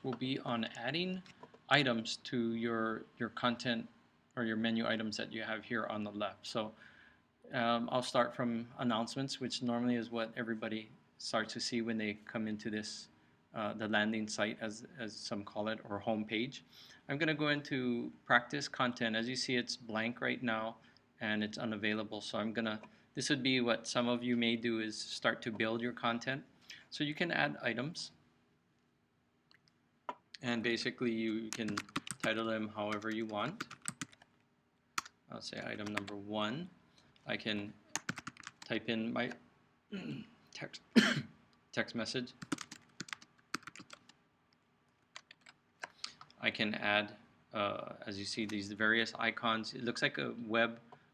will be on adding items to your content or your menu items that you have here on the left. So I'll start from announcements, which normally is what everybody starts to see when they come into this, the landing site, as some call it, or home page. I'm going to go into practice content. As you see, it's blank right now and it's unavailable. So this would be what some of you may do, is start to build your content. So you can add items, and basically you can title them however you want. I'll say item number 1. I can type in my text message. I can add, as you see, these various icons. It looks like a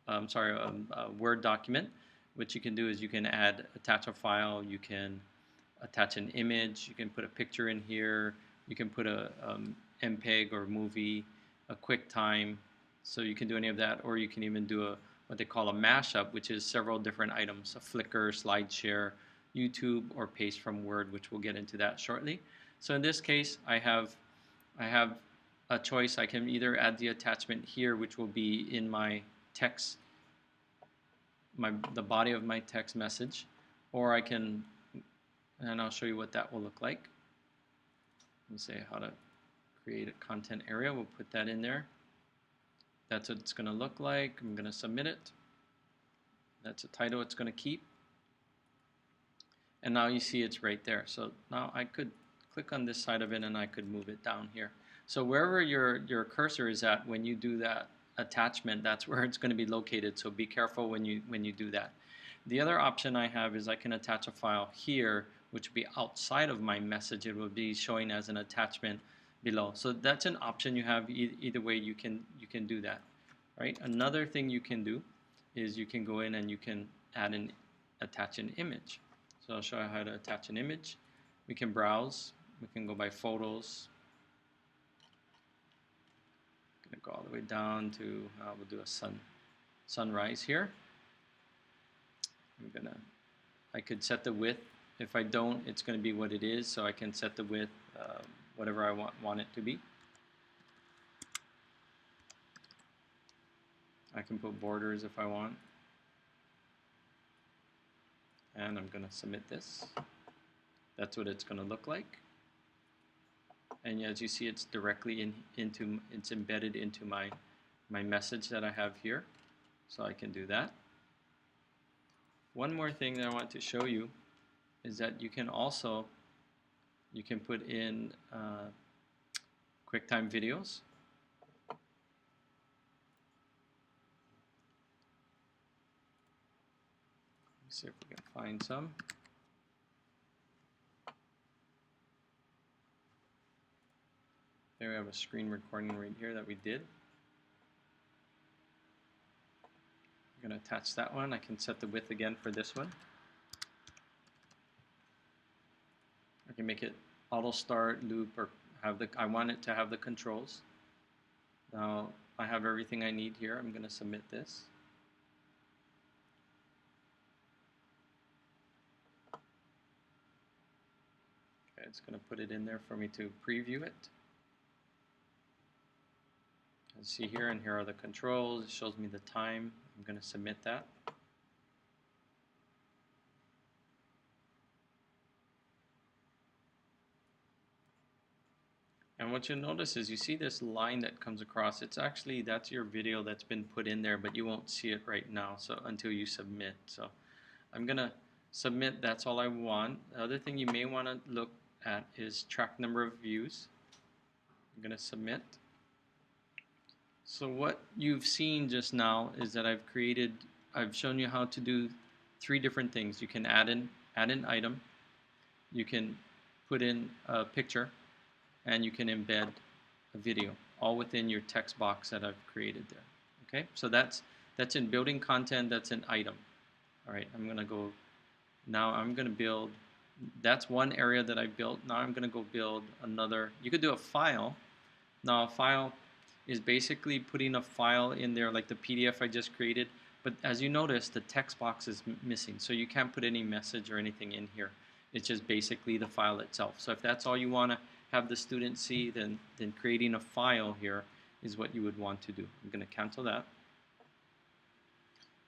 a Word document. What you can do is you can attach a file, you can attach an image, you can put a picture in here, you can put a MPEG or movie, a QuickTime, so you can do any of that, or you can even do what they call a mashup, which is several different items, a Flickr, SlideShare, YouTube, or paste from Word, which we'll get into that shortly. So in this case, I have a choice. I can either add the attachment here, which will be in my text, the body of my text message, or I can, and I'll show you what that will look like. Let's say how to create a content area. We'll put that in there. That's what it's going to look like. I'm going to submit it. That's a title it's going to keep. And now you see it's right there. So now I could click on this side of it and I could move it down here. So wherever your cursor is at when you do that attachment, that's where it's going to be located. So be careful when you do that. The other option I have is I can attach a file here, which would be outside of my message. It will be showing as an attachment below. So that's an option you have. Either way, you can do that, right? Another thing you can do is you can go in and you can attach an image. So I'll show you how to attach an image. We can browse. We can go by photos. I'm going to go all the way down to we'll do a sunrise here. I could set the width. If I don't, it's going to be what it is. So I can set the width whatever I want it to be. I can put borders if I want. And I'm going to submit this. That's what it's going to look like. And as you see, it's directly it's embedded into my message that I have here. So I can do that. One more thing that I want to show you is that you can put in QuickTime videos. Let's see if we can find some. There we have a screen recording right here that we did. I'm going to attach that one. I can set the width again for this one. I can make it auto start, loop, or I want it to have the controls. Now I have everything I need here. I'm going to submit this. Okay, it's going to put it in there for me to preview it. See here, and here are the controls. It shows me the time. I'm going to submit that. And what you'll notice is you see this line that comes across. That's your video that's been put in there, but you won't see it right now until you submit. So I'm going to submit. That's all I want. The other thing you may want to look at is track number of views. I'm going to submit. So what you've seen just now is that I've shown you how to do 3 different things. You can add an item, you can put in a picture, and you can embed a video, all within your text box that I've created there. Okay, so that's in building content. That's an item. All right, I'm going to build. That's one area that I built. Now I'm going to go build another. You could do a file. Now a file is basically putting a file in there like the PDF I just created, but as you notice, the text box is missing, so you can't put any message or anything in here. It's just basically the file itself. So if that's all you want to have the student see, then creating a file here is what you would want to do. I'm going to cancel that.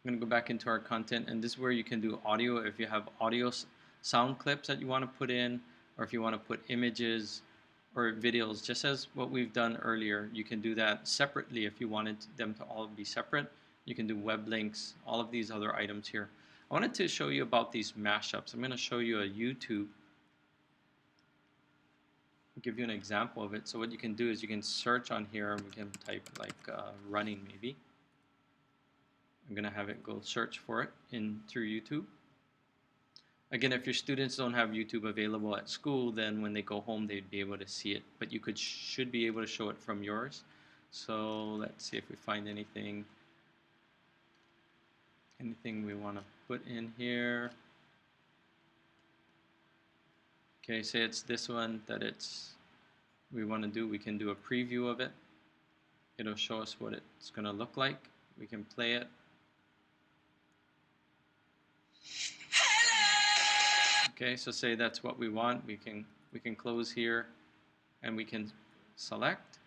I'm going to go back into our content, and this is where you can do audio. If you have audio sound clips that you want to put in, or if you want to put images or videos, just as what we've done earlier, you can do that separately if you wanted them to all be separate. You can do web links, all of these other items here. I wanted to show you about these mashups. I'm going to show you a YouTube. I'll give you an example of it. So what you can do is you can search on here, and we can type like running maybe. I'm going to have it go search for it through YouTube. Again, if your students don't have YouTube available at school, then when they go home, they'd be able to see it. But you should be able to show it from yours. So let's see if we find anything we want to put in here. Okay, say it's this one that we want to do. We can do a preview of it. It'll show us what it's going to look like. We can play it. Okay, so say that's what we want. We can close here, and we can select.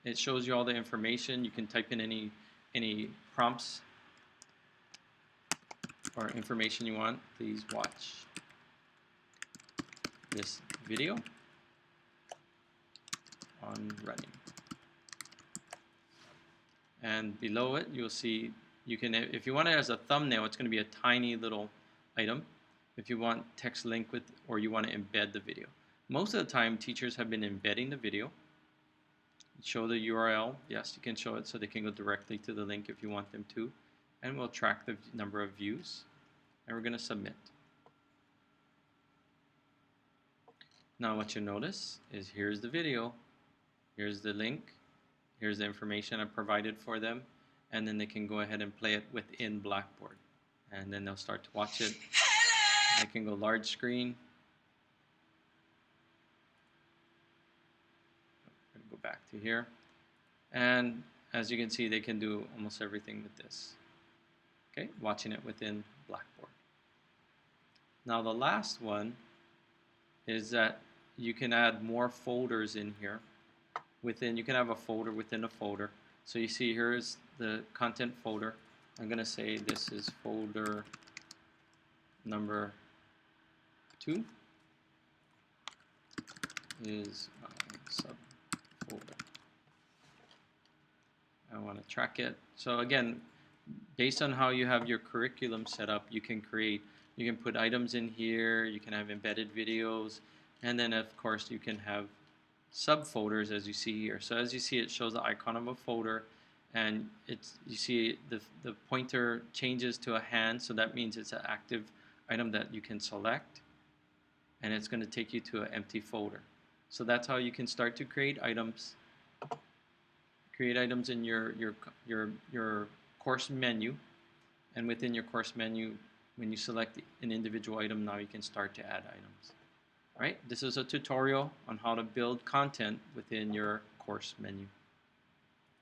It shows you all the information. You can type in any prompts or information you want. Please watch this video on running. And below it, you'll see you can, if you want it as a thumbnail, it's going to be a tiny little item. If you want text link with, or you want to embed the video. Most of the time, teachers have been embedding the video. Show the URL. Yes, you can show it so they can go directly to the link if you want them to. And we'll track the number of views. And we're going to submit. Now what you notice is here's the video. Here's the link. Here's the information I provided for them. And then they can go ahead and play it within Blackboard. And then they'll start to watch it. They can go large screen. Go back to here. And as you can see, they can do almost everything with this. Okay, watching it within Blackboard. Now the last one is that you can add more folders in here. You can have a folder within a folder. So you see here is the content folder. I'm going to say this is folder number 2 is subfolder. I want to track it. So again, based on how you have your curriculum set up, you can put items in here, you can have embedded videos, and then of course you can have subfolders as you see here. So as you see, it shows the icon of a folder, and you see the pointer changes to a hand, so that means it's an active item that you can select, and it's going to take you to an empty folder. So that's how you can start to create items. Create items in your course menu, and within your course menu, when you select an individual item, now you can start to add items. All right, this is a tutorial on how to build content within your course menu.